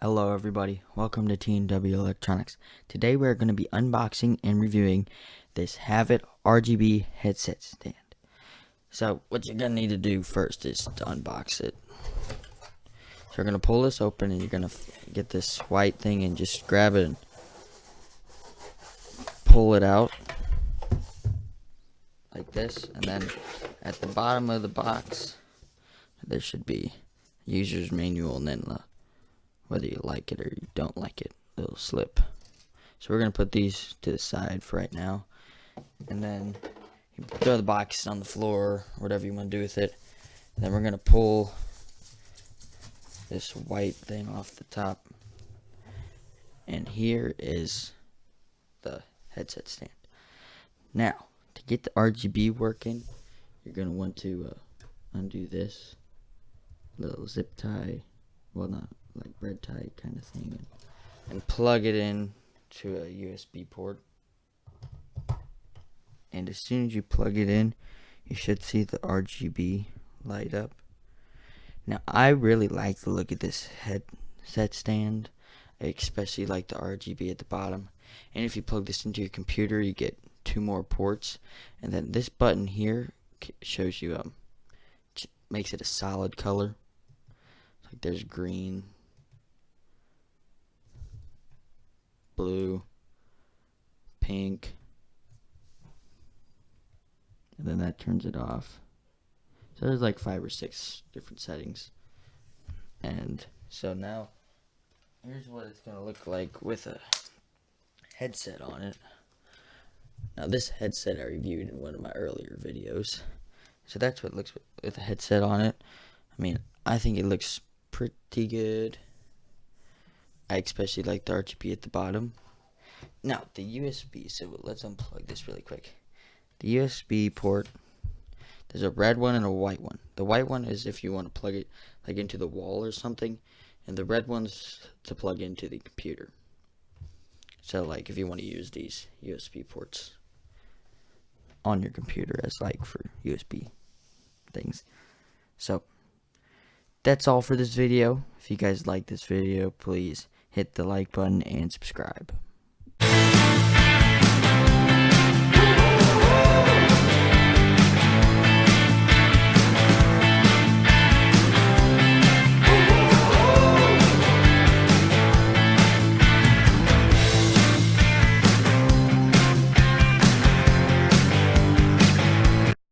Hello everybody, welcome to T&W Electronics. Today we're going to be unboxing and reviewing this Havit RGB headset stand. So what you're going to need to do first is to unbox it. So you're going to pull this open and you're going to get this white thing and just grab it and pull it out like this. And then at the bottom of the box there should be a user's manual, and then whether you like it or you don't like it, it'll slip. So we're going to put these to the side for right now. And then you throw the box on the floor, whatever you want to do with it. And then we're going to pull this white thing off the top. And here is the headset stand. Now, to get the RGB working, you're going to want to undo this little zip tie. Well, not like red tie kind of thing, and plug it in to a USB port. And as soon as you plug it in, you should see the RGB light up. Now I really like the look of this headset stand. I especially like the RGB at the bottom, and if you plug this into your computer you get 2 more ports, and then this button here shows you makes it a solid color. Like there's green, blue, pink, and then that turns it off. So there's like 5 or 6 different settings. And so now here's what it's gonna look like with a headset on it. Now this headset I reviewed in one of my earlier videos, so that's what it looks with a headset on it. I mean, I think it looks pretty good. I especially like the RGB at the bottom. Now the USB, so let's unplug this really quick. The USB port, there's a red one and a white one. The white one is if you want to plug it like into the wall or something, and the red one's to plug into the computer. So like if you want to use these USB ports on your computer as like for USB things. So that's all for this video. If you guys like this video, please hit the like button and subscribe.